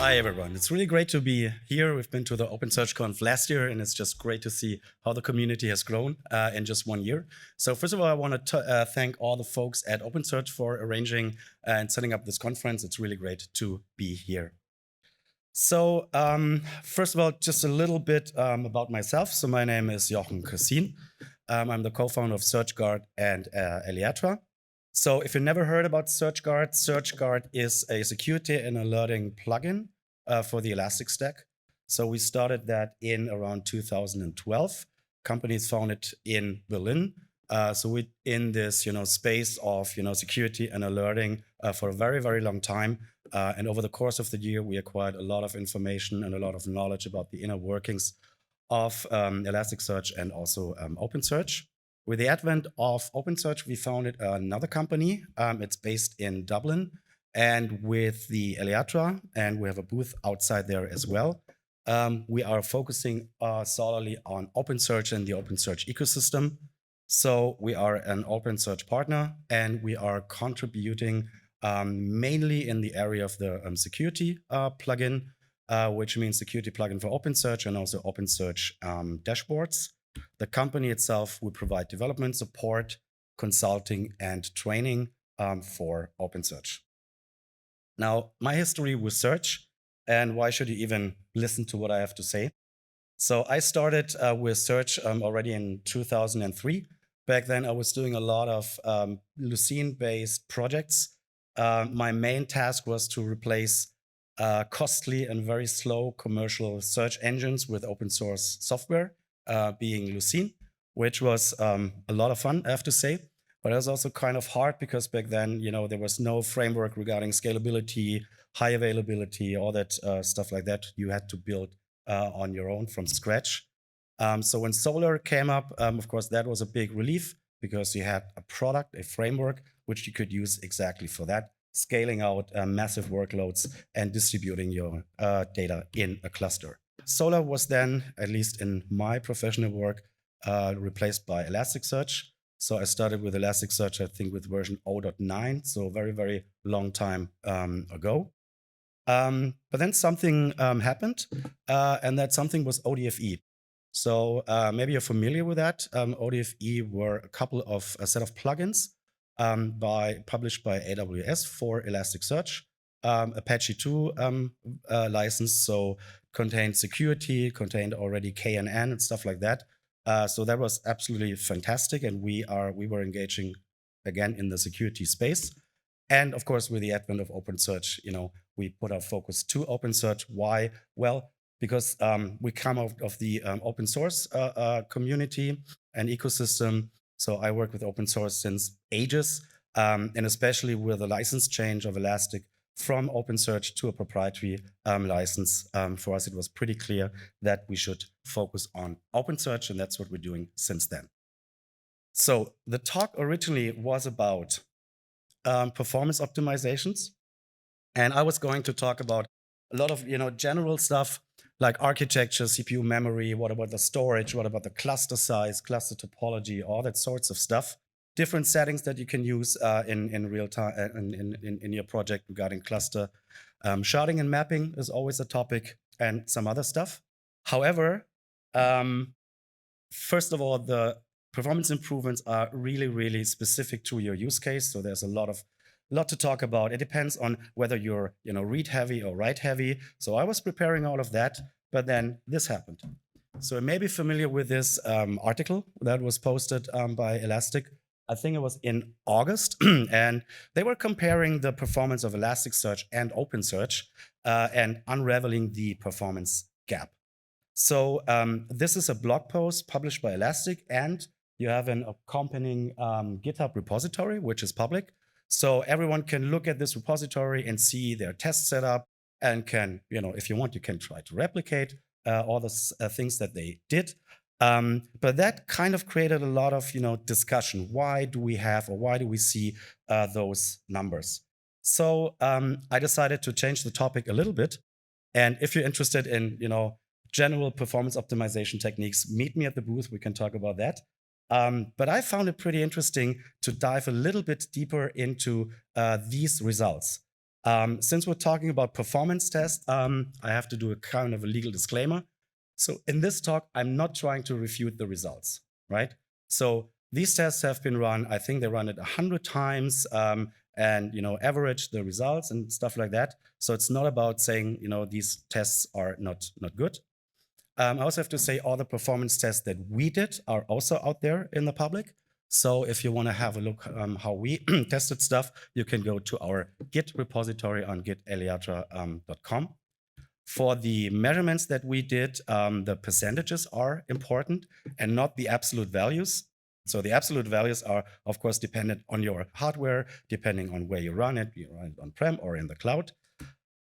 Hi, everyone. It's really great to be here. We've been to the OpenSearch Conf last year, and it's just great to see how the community has grown in just 1 year. So first of all, I want to thank all the folks at OpenSearch for arranging and setting up this conference. It's really great to be here. So first of all, just a little bit about myself. So my name is Jochen Kressin. I'm the co-founder of SearchGuard and Eliatra. So if you never heard about SearchGuard is a security and alerting plugin for the Elastic Stack. So we started that in around 2012. Companies founded in Berlin. So we in this space of security and alerting for a very, very long time. And over the course of the year, we acquired a lot of information and a lot of knowledge about the inner workings of Elasticsearch and also OpenSearch. With the advent of OpenSearch, we founded another company. It's based in Dublin, and with the Eliatra, and we have a booth outside there as well. We are focusing solely on OpenSearch and the OpenSearch ecosystem. So we are an OpenSearch partner, and we are contributing mainly in the area of the security plugin, which means security plugin for OpenSearch and also OpenSearch dashboards. The company itself will provide development support, consulting, and training for OpenSearch. Now, my history with search, and why should you even listen to what I have to say? So I started with search already in 2003. Back then, I was doing a lot of Lucene-based projects. My main task was to replace costly and very slow commercial search engines with open source software, being Lucene, which was a lot of fun, I have to say. But it was also kind of hard because back then, there was no framework regarding scalability, high availability, all that stuff like that. You had to build on your own from scratch. So when Solar came up, of course, that was a big relief because you had a product, a framework, which you could use exactly for that, scaling out massive workloads and distributing your data in a cluster. Solar was then, at least in my professional work, replaced by Elasticsearch. So I started with Elasticsearch, I think, with version 0.9, so a very, very long time ago. But then something happened, and that something was ODFE. So maybe you're familiar with that. ODFE were a couple of a set of plugins published by AWS for Elasticsearch, Apache 2 license, so contained security, contained already KNN and stuff like that. So that was absolutely fantastic, and we were engaging again in the security space. And of course, with the advent of OpenSearch, we put our focus to OpenSearch. Why? Well, because we come out of the open source community and ecosystem. So I work with open source since ages, and especially with the license change of Elastic from OpenSearch to a proprietary license. For us, it was pretty clear that we should focus on OpenSearch, and that's what we're doing since then. So the talk originally was about performance optimizations, and I was going to talk about a lot of general stuff like architecture, CPU memory, what about the storage, what about the cluster size, cluster topology, all that sorts of stuff. Different settings that you can use in real time in your project regarding cluster. Sharding and mapping is always a topic, and some other stuff. However, first of all, the performance improvements are really, really specific to your use case. So there's a lot to talk about. It depends on whether you're read heavy or write heavy. So I was preparing all of that, but then this happened. So you may be familiar with this article that was posted by Elastic. I think it was in August, and they were comparing the performance of Elasticsearch and OpenSearch and unraveling the performance gap. So this is a blog post published by Elastic, and you have an accompanying GitHub repository, which is public. So everyone can look at this repository and see their test setup, and can, if you want, you can try to replicate all the things that they did. But that kind of created a lot of discussion. Why do we have, or why do we see those numbers? So I decided to change the topic a little bit. And if you're interested in general performance optimization techniques, meet me at the booth. We can talk about that. But I found it pretty interesting to dive a little bit deeper into these results. Since we're talking about performance tests, I have to do a kind of a legal disclaimer. So in this talk, I'm not trying to refute the results, right? So these tests have been run. I think they run it 100 times and average the results and stuff like that. So it's not about saying these tests are not good. I also have to say all the performance tests that we did are also out there in the public. So if you want to have a look how we tested stuff, you can go to our Git repository on git.eliatra.com. For the measurements that we did, the percentages are important and not the absolute values. So the absolute values are, of course, dependent on your hardware, depending on where you run it on-prem or in the cloud.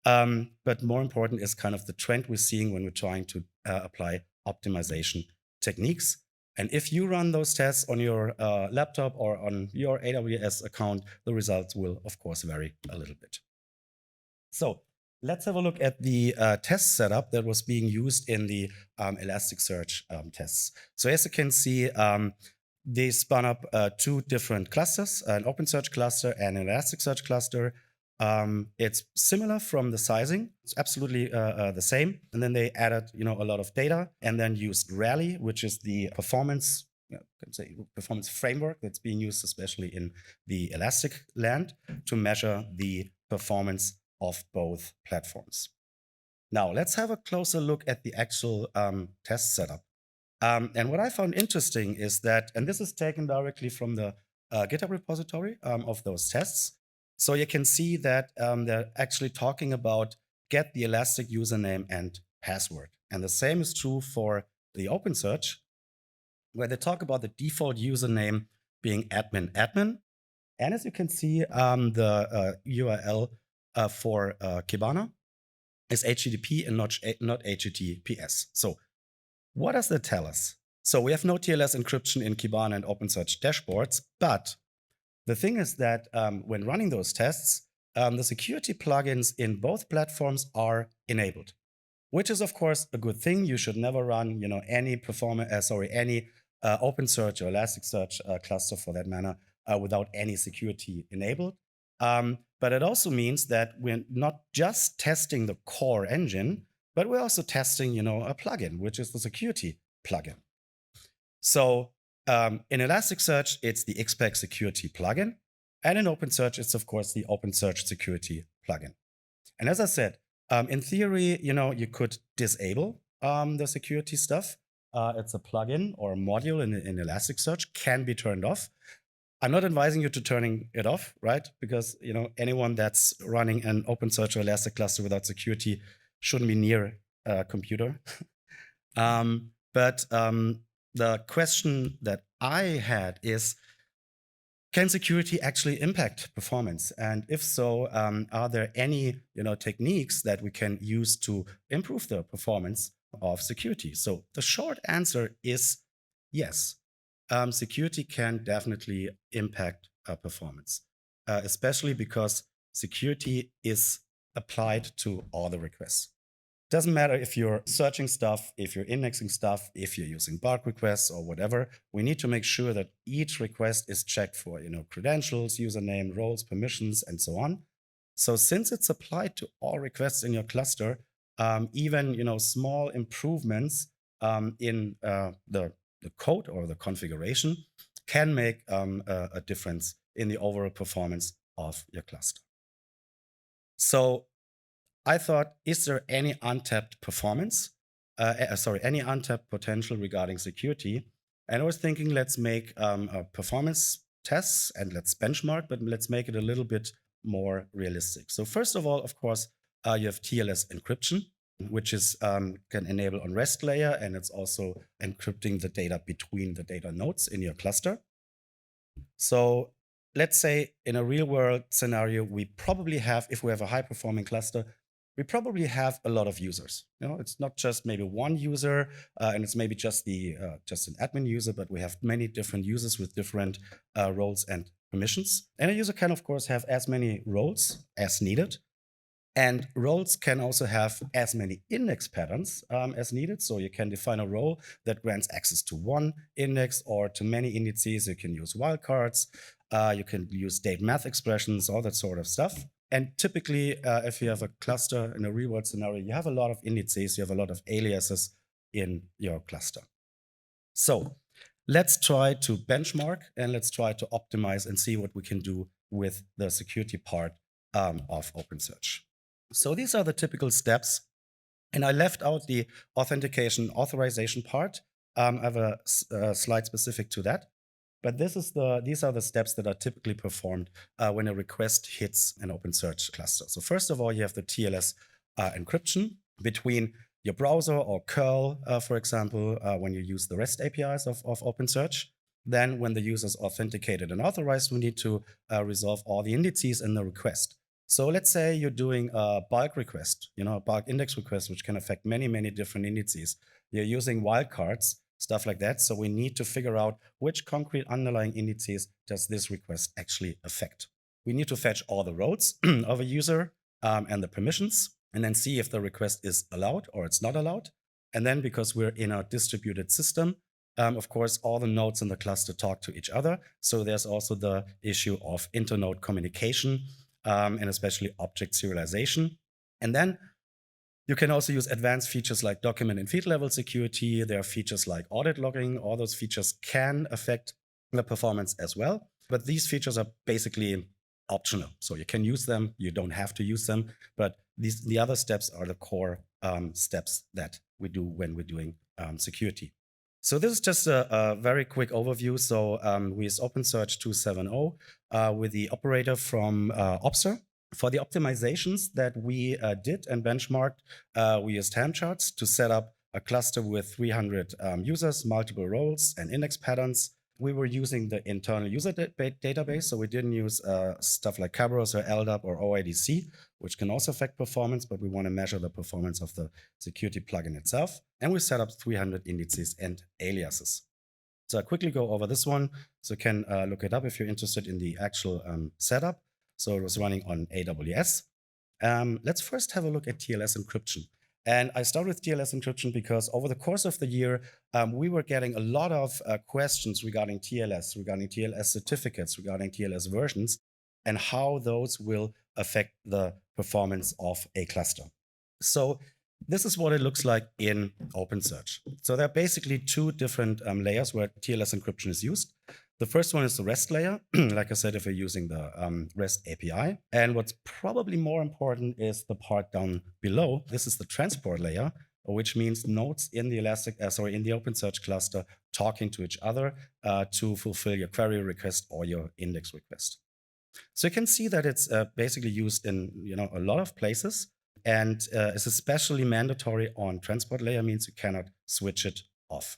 But more important is kind of the trend we're seeing when we're trying to apply optimization techniques. And if you run those tests on your laptop or on your AWS account, the results will, of course, vary a little bit. So let's have a look at the test setup that was being used in the Elasticsearch tests. So as you can see, they spun up two different clusters, an OpenSearch cluster and an Elasticsearch cluster. It's similar from the sizing. It's absolutely the same. And then they added, a lot of data and then used Rally, which is the performance framework that's being used especially in the Elastic land to measure the performance of both platforms. Now, let's have a closer look at the actual test setup. And what I found interesting is that, and this is taken directly from the GitHub repository of those tests. So you can see that they're actually talking about get the Elastic username and password. And the same is true for the OpenSearch, where they talk about the default username being admin. And as you can see, the URL for Kibana is HTTP and not HTTPS. So what does that tell us? So we have no TLS encryption in Kibana and OpenSearch dashboards, but the thing is that when running those tests, the security plugins in both platforms are enabled, which is of course a good thing. You should never run, any OpenSearch or Elasticsearch cluster for that matter without any security enabled. But it also means that we're not just testing the core engine, but we're also testing, a plugin, which is the security plugin. So in Elasticsearch, it's the XPack security plugin. And in OpenSearch, it's of course the OpenSearch security plugin. And as I said, in theory, you could disable the security stuff. It's a plugin or a module in Elasticsearch, can be turned off. I'm not advising you to turning it off, right? Because anyone that's running an OpenSearch or Elastic cluster without security shouldn't be near a computer. But the question that I had is, can security actually impact performance? And if so, are there any techniques that we can use to improve the performance of security? So the short answer is yes. Security can definitely impact performance, especially because security is applied to all the requests. Doesn't matter if you're searching stuff, if you're indexing stuff, if you're using bulk requests or whatever. We need to make sure that each request is checked for credentials, username, roles, permissions, and so on. So since it's applied to all requests in your cluster, even small improvements in the code or the configuration can make a difference in the overall performance of your cluster. So I thought, is there any untapped performance? Any untapped potential regarding security? And I was thinking, let's make a performance tests and let's benchmark, but let's make it a little bit more realistic. So first of all, of course, you have TLS encryption, which is can enable on REST layer, and it's also encrypting the data between the data nodes in your cluster. So let's say in a real world scenario, we probably have, if we have a high performing cluster, we probably have a lot of users. It's not just maybe one user, and it's maybe just just an admin user, but we have many different users with different roles and permissions. And a user can, of course, have as many roles as needed. And roles can also have as many index patterns as needed. So you can define a role that grants access to one index or to many indices. You can use wildcards. You can use state math expressions, all that sort of stuff. And typically, if you have a cluster in a real-world scenario, you have a lot of indices, you have a lot of aliases in your cluster. So let's try to benchmark and let's try to optimize and see what we can do with the security part of OpenSearch. So these are the typical steps. And I left out the authentication authorization part. I have a slide specific to that. But these are the steps that are typically performed when a request hits an OpenSearch cluster. So first of all, you have the TLS encryption between your browser or curl, for example, when you use the REST APIs of OpenSearch. Then when the user is authenticated and authorized, we need to resolve all the indices in the request. So let's say you're doing a bulk request, a bulk index request, which can affect many, many different indices. You're using wildcards, stuff like that. So we need to figure out which concrete underlying indices does this request actually affect. We need to fetch all the roles of a user and the permissions, and then see if the request is allowed or it's not allowed. And then because we're in a distributed system, of course, all the nodes in the cluster talk to each other. So there's also the issue of internode communication and especially object serialization. And then you can also use advanced features like document and field level security. There are features like audit logging. All those features can affect the performance as well. But these features are basically optional. So you can use them. You don't have to use them. But the other steps are the core steps that we do when we're doing security. So this is just a very quick overview. So we use OpenSearch 2.7.0 with the operator from Opser. For the optimizations that we did and benchmarked, we used ham charts to set up a cluster with 300 users, multiple roles, and index patterns. We were using the internal user database, so we didn't use stuff like Cabros or LDAP or OIDC, which can also affect performance, but we want to measure the performance of the security plugin itself. And we set up 300 indices and aliases. So I'll quickly go over this one, so you can look it up if you're interested in the actual setup. So it was running on AWS. Let's first have a look at TLS encryption. And I start with TLS encryption because over the course of the year, we were getting a lot of questions regarding TLS certificates, regarding TLS versions, and how those will affect the performance of a cluster. So this is what it looks like in OpenSearch. So there are basically two different layers where TLS encryption is used. The first one is the REST layer, like I said, if you're using the REST API. And what's probably more important is the part down below. This is the transport layer, which means nodes in the in the OpenSearch cluster talking to each other to fulfill your query request or your index request. So you can see that it's basically used in a lot of places, and is especially mandatory on transport layer, means you cannot switch it off.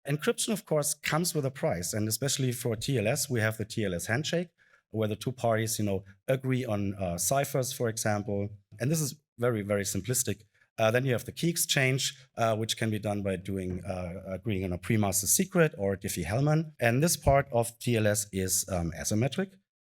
Encryption, of course, comes with a price, and especially for TLS, we have the TLS handshake, where the two parties, agree on ciphers, for example. And this is very, very simplistic. Then you have the key exchange, which can be done by agreeing on a pre-master secret or Diffie-Hellman. And this part of TLS is asymmetric.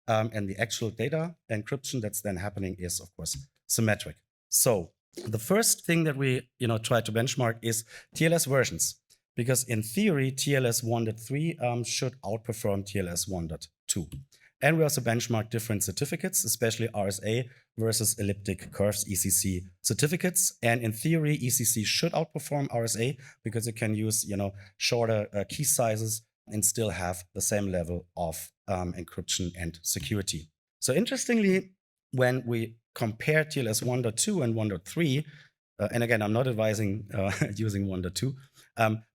And the actual data encryption that's then happening is, of course, symmetric. So the first thing that we try to benchmark is TLS versions. Because in theory, TLS 1.3 should outperform TLS 1.2. And we also benchmark different certificates, especially RSA versus elliptic curves ECC certificates. And in theory, ECC should outperform RSA because it can use shorter key sizes and still have the same level of encryption and security. So interestingly, when we compare TLS 1.2 and 1.3, and again, I'm not advising using 1.2,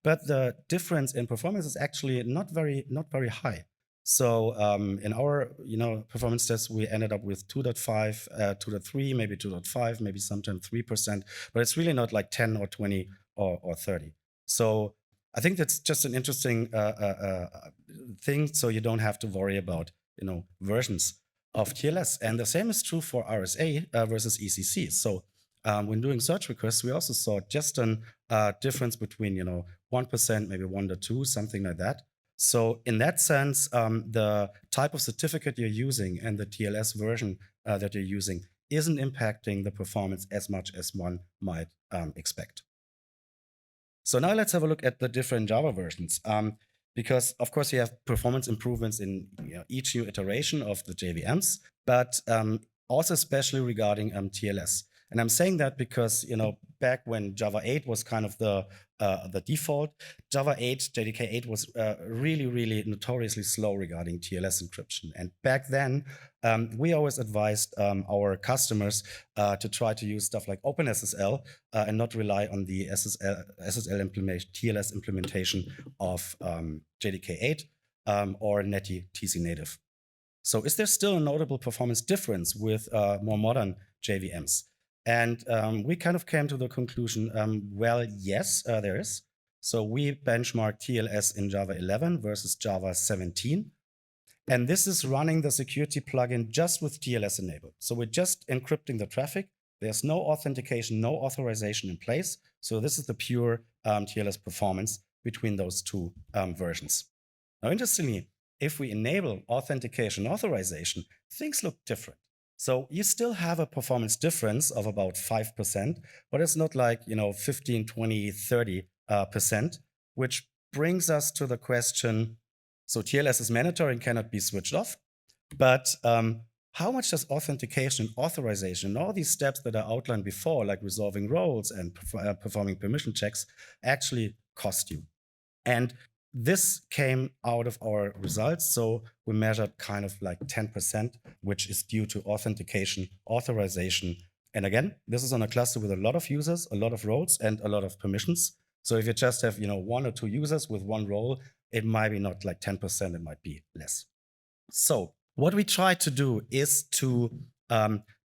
but the difference in performance is actually not very high. So in our performance tests, we ended up with 2.5, 2.3, maybe 2.5, maybe sometimes 3%, but it's really not like 10 or 20 or 30. So I think that's just an interesting thing. So you don't have to worry about versions of TLS, and the same is true for RSA versus ECC. So when doing search requests, we also saw just a difference between 1%, maybe 1.2, something like that. So in that sense, the type of certificate you're using and the TLS version that you're using isn't impacting the performance as much as one might expect. So now let's have a look at the different Java versions. Because of course you have performance improvements in each new iteration of the JVMs, but also especially regarding TLS. And I'm saying that because, back when Java 8 was kind of the default, Java 8, JDK 8 was really, really notoriously slow regarding TLS encryption. And back then, we always advised our customers to try to use stuff like OpenSSL and not rely on the SSL implementation, TLS implementation of JDK 8 or Netty TC native. So is there still a notable performance difference with more modern JVMs? And we kind of came to the conclusion, well, yes, there is. So we benchmarked TLS in Java 11 versus Java 17. And this is running the security plugin just with TLS enabled. So we're just encrypting the traffic. There's no authentication, no authorization in place. So this is the pure TLS performance between those two versions. Now, interestingly, if we enable authentication authorization, things look different. So you still have a performance difference of about 5%, but it's not like 15, 20, 30%, which brings us to the question, so TLS is mandatory and cannot be switched off, but how much does authentication and authorization and all these steps that are outlined before, like resolving roles and performing permission checks, actually cost you? And this came out of our results. So we measured kind of like 10%, which is due to authentication, authorization. And again, this is on a cluster with a lot of users, a lot of roles, and a lot of permissions. So if you just have 1 or 2 users with one role, it might be not like 10%, it might be less. So what we try to do is to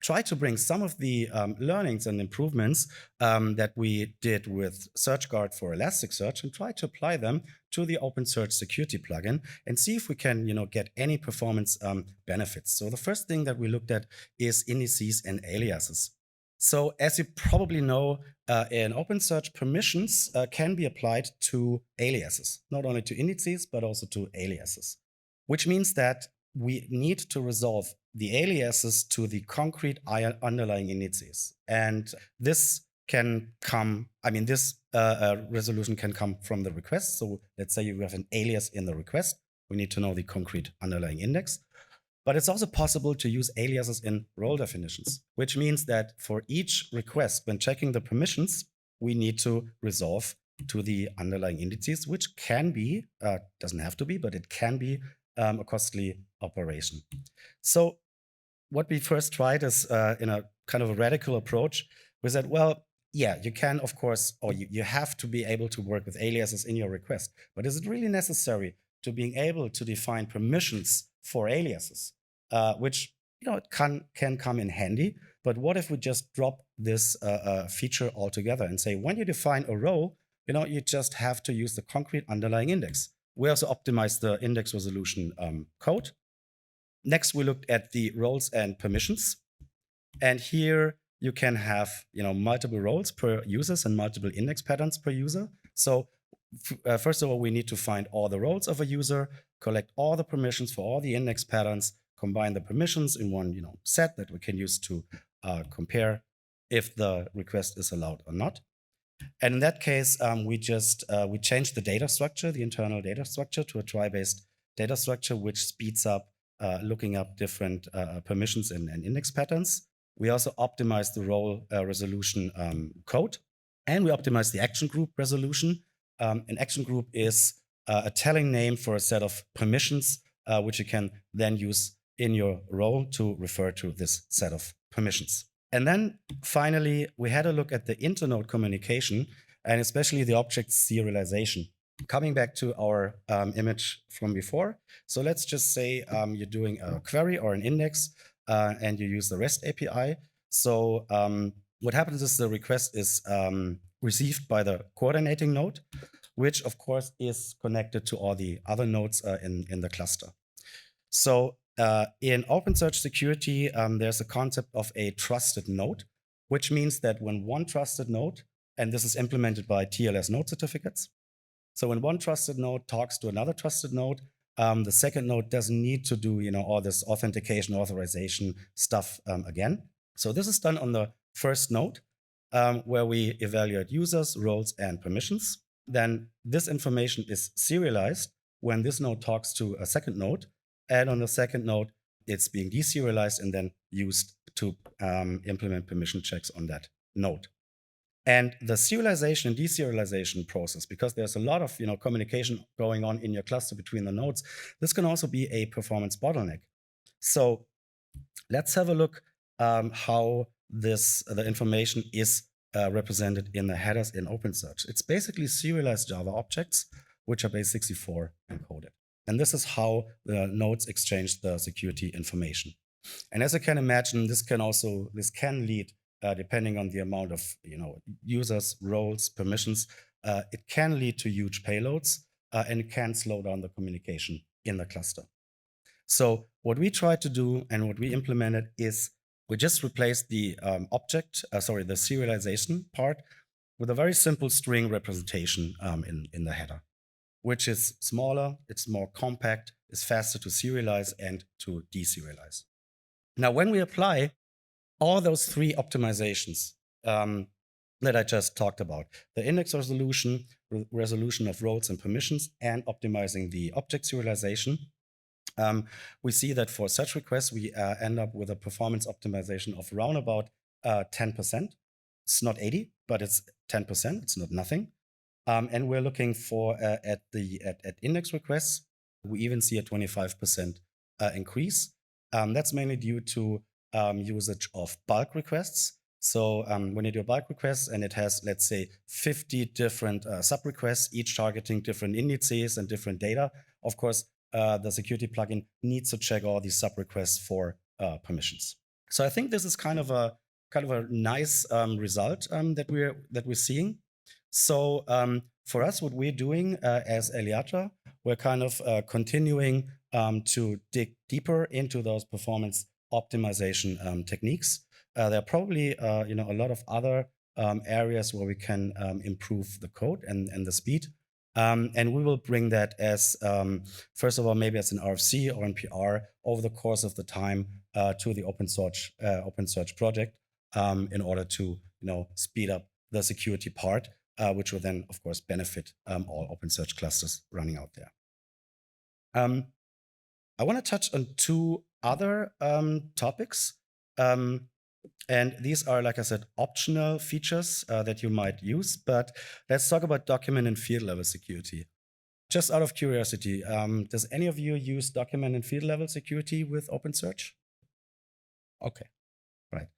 try to bring some of the learnings and improvements that we did with SearchGuard for Elasticsearch and try to apply them to the OpenSearch security plugin and see if we can get any performance benefits. So the first thing that we looked at is indices and aliases. So as you probably know, in OpenSearch, permissions can be applied to aliases, not only to indices, but also to aliases, which means that we need to resolve the aliases to the concrete underlying indices. And this can come, this resolution can come from the request. So let's say you have an alias in the request. We need to know the concrete underlying index. But it's also possible to use aliases in role definitions, which means that for each request, when checking the permissions, we need to resolve to the underlying indices, which can be, doesn't have to be, but it can be a costly operation. So what we first tried is in a kind of a radical approach. We said, well, yeah, you can, of course, or you have to be able to work with aliases in your request. But is it really necessary to being able to define permissions for aliases, which it can come in handy? But what if we just drop this feature altogether and say, when you define a row, you just have to use the concrete underlying index. We also optimized the index resolution code. Next, we looked at the roles and permissions. And here you can have multiple roles per users and multiple index patterns per user. So first of all, we need to find all the roles of a user, collect all the permissions for all the index patterns, combine the permissions in one set that we can use to compare if the request is allowed or not. And in that case, we changed the data structure, the internal data structure, to a trie-based data structure, which speeds up looking up different permissions and index patterns. We also optimized the role resolution code, and we optimized the action group resolution. An action group is a telling name for a set of permissions, which you can then use in your role to refer to this set of permissions. And then finally, we had a look at the internode communication and especially the object serialization. Coming back to our image from before. So let's just say you're doing a query or an index and you use the REST API. So what happens is the request is received by the coordinating node, which of course is connected to all the other nodes in the cluster. So in OpenSearch security, there's a concept of a trusted node, which means that when one trusted node, and this is implemented by TLS node certificates, so when one trusted node talks to another trusted node, the second node doesn't need to do all this authentication, authorization stuff again. So this is done on the first node, where we evaluate users, roles, and permissions. Then this information is serialized when this node talks to a second node. And on the second node, it's being deserialized and then used to implement permission checks on that node. And the serialization and deserialization process, because there's a lot of communication going on in your cluster between the nodes, this can also be a performance bottleneck. So let's have a look how the information is represented in the headers in OpenSearch. It's basically serialized Java objects, which are base64 encoded. And this is how the nodes exchange the security information. And as you can imagine, this can lead, depending on the amount of users, roles, permissions, it can lead to huge payloads, and it can slow down the communication in the cluster. So what we tried to do and what we implemented is we just replaced the the serialization part with a very simple string representation in the header, which is smaller, it's more compact, it's faster to serialize and to deserialize. Now, when we apply all those three optimizations that I just talked about, the index resolution, resolution of roles and permissions, and optimizing the object serialization, we see that for such requests, we end up with a performance optimization of around about 10%. It's not 80, but it's 10%. It's not nothing. And we're looking for at index requests, we even see a 25% increase. That's mainly due to usage of bulk requests. So when you do a bulk request and it has, let's say, 50 different sub-requests, each targeting different indices and different data, of course, the security plugin needs to check all these sub-requests for permissions. So I think this is kind of a nice result that we're seeing. So for us, what we're doing as Eliatra, we're kind of continuing to dig deeper into those performance optimization techniques. There are probably a lot of other areas where we can improve the code and the speed. And we will bring that as, first of all, maybe as an RFC or an PR over the course of the time to the OpenSearch project in order to speed up the security part, which will then, of course, benefit all OpenSearch clusters running out there. I want to touch on two other topics. And these are, like I said, optional features that you might use. But let's talk about document and field level security. Just out of curiosity, does any of you use document and field level security with OpenSearch? Okay, right.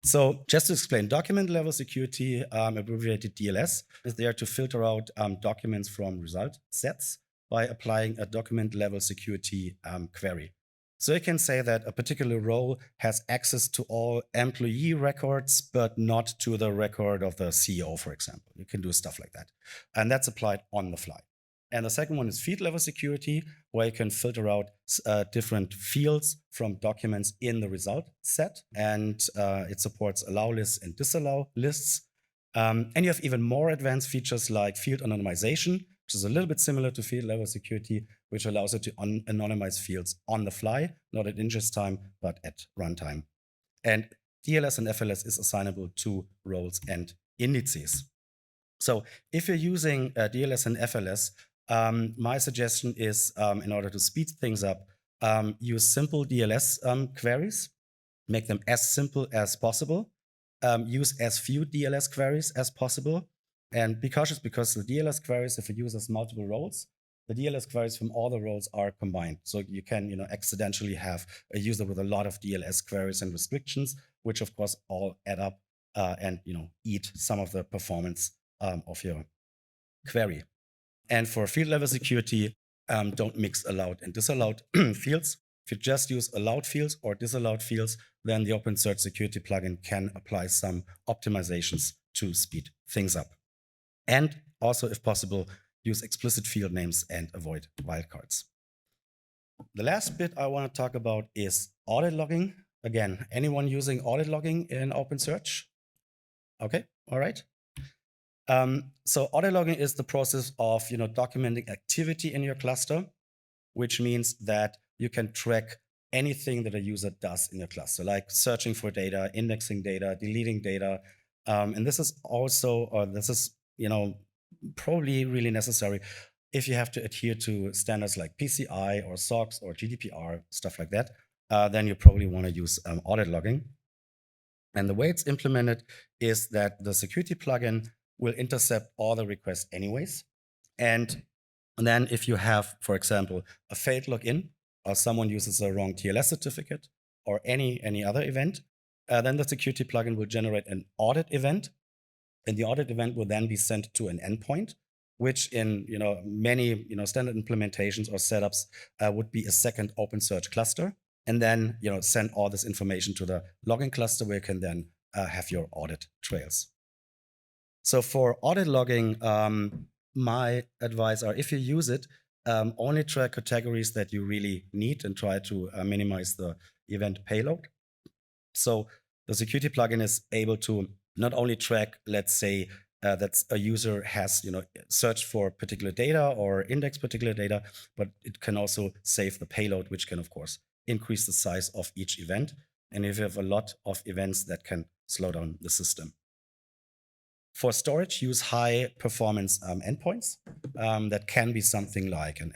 So just to explain, document level security, abbreviated DLS, is there to filter out documents from result sets by applying a document level security query. So you can say that a particular role has access to all employee records, but not to the record of the CEO, for example. You can do stuff like that. And that's applied on the fly. And the second one is field level security, where you can filter out different fields from documents in the result set. And it supports allow lists and disallow lists. And you have even more advanced features like field anonymization, which is a little bit similar to field level security, which allows you to anonymize fields on the fly, not at ingest time, but at runtime. And DLS and FLS is assignable to roles and indices. So if you're using DLS and FLS, my suggestion is, in order to speed things up, use simple DLS queries, make them as simple as possible, use as few DLS queries as possible, and be cautious because the DLS queries, if it uses multiple roles, the DLS queries from all the roles are combined. So you can accidentally have a user with a lot of DLS queries and restrictions, which of course all add up and eat some of the performance of your query. And for field level security, don't mix allowed and disallowed fields. If you just use allowed fields or disallowed fields, then the OpenSearch security plugin can apply some optimizations to speed things up. And also, if possible, use explicit field names and avoid wildcards. The last bit I want to talk about is audit logging. Again, anyone using audit logging in OpenSearch? Okay, all right. So audit logging is the process of documenting activity in your cluster, which means that you can track anything that a user does in your cluster, like searching for data, indexing data, deleting data. And this is also, probably really necessary if you have to adhere to standards like PCI or SOX or GDPR, stuff like that. Then you probably want to use audit logging. And the way it's implemented is that the security plugin will intercept all the requests anyways. And then if you have, for example, a failed login, or someone uses a wrong TLS certificate, or any other event, then the security plugin will generate an audit event, and the audit event will then be sent to an endpoint, which in many standard implementations or setups would be a second OpenSearch cluster, and then send all this information to the logging cluster where you can then have your audit trails. So for audit logging, my advice are, if you use it, only track categories that you really need and try to minimize the event payload. So the security plugin is able to not only track, let's say, that a user has searched for particular data or index particular data, but it can also save the payload, which can, of course, increase the size of each event. And if you have a lot of events, that can slow down the system. For storage, use high performance endpoints. That can be something like an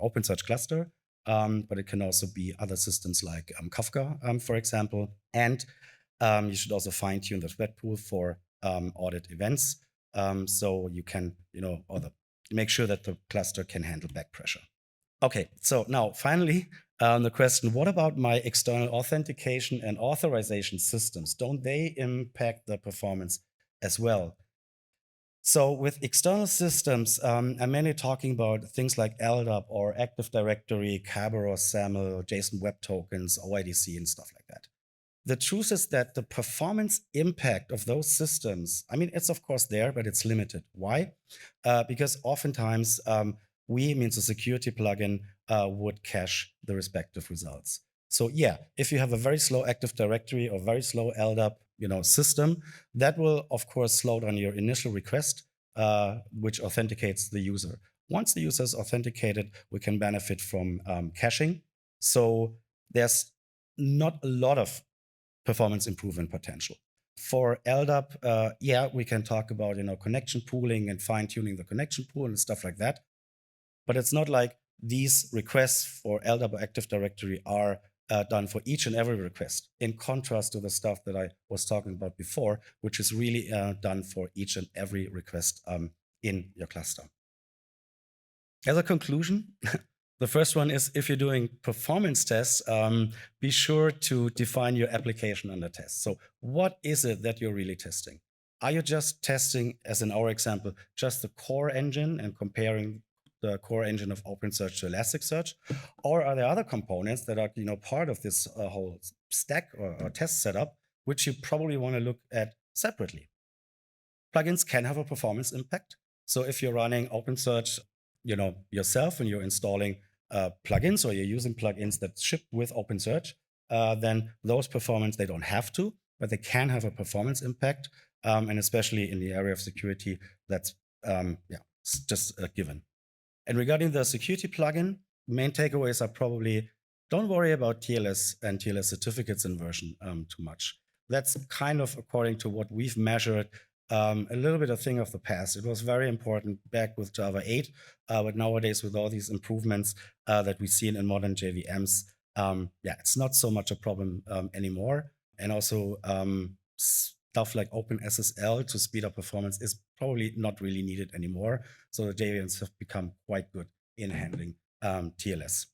OpenSearch cluster, but it can also be other systems like Kafka, for example. And you should also fine tune the thread pool for audit events. So you can, make sure that the cluster can handle back pressure. Okay, so now finally, the question, what about my external authentication and authorization systems? Don't they impact the performance as well? So with external systems, I'm mainly talking about things like LDAP or Active Directory, Kerberos, SAML, JSON Web Tokens, OIDC, and stuff like that. The truth is that the performance impact of those systems, it's of course there, but it's limited. Why? Because oftentimes we, means a security plugin, would cache the respective results. So yeah, if you have a very slow Active Directory or very slow LDAP system, that will of course slow down your initial request, which authenticates the user. Once the user is authenticated, we can benefit from caching. So there's not a lot of performance improvement potential. For LDAP, yeah, we can talk about connection pooling and fine-tuning the connection pool and stuff like that. But it's not like these requests for LDAP or Active Directory are done for each and every request, in contrast to the stuff that I was talking about before, which is really done for each and every request in your cluster. As a conclusion, the first one is, if you're doing performance tests, be sure to define your application under test. So what is it that you're really testing? Are you just testing, as in our example, just the core engine and comparing the core engine of OpenSearch to Elasticsearch? Or are there other components that are part of this whole stack or test setup, which you probably want to look at separately? Plugins can have a performance impact. So if you're running OpenSearch yourself and you're installing plugins, or you're using plugins that ship with OpenSearch, then those performance, they don't have to, but they can have a performance impact. And especially in the area of security, that's just a given. And regarding the security plugin, main takeaways are probably, don't worry about TLS and TLS certificates inversion too much. That's kind of according to what we've measured, a little bit a thing of the past. It was very important back with Java 8, but nowadays with all these improvements that we see in modern JVMs, it's not so much a problem anymore. And also stuff like OpenSSL to speed up performance is probably not really needed anymore. So the JVMs have become quite good in handling TLS.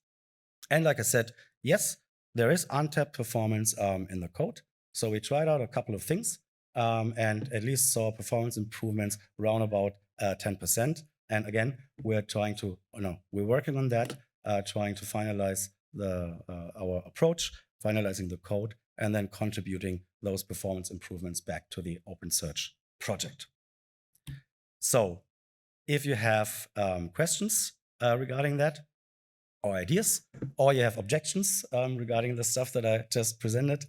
And like I said, yes, there is untapped performance in the code. So we tried out a couple of things and at least saw performance improvements around about 10%. And again, we're trying to, we're working on that, trying to finalize our approach, finalizing the code, and then contributing those performance improvements back to the OpenSearch project. So if you have questions regarding that, or ideas, or you have objections regarding the stuff that I just presented,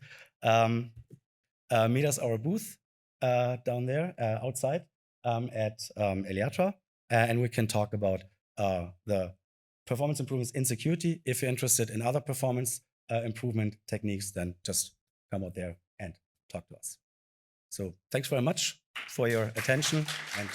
meet us our booth down there outside at Eliatra, and we can talk about the performance improvements in security. If you're interested in other performance improvement techniques, then just come out there and talk to us. So thanks very much for your attention, and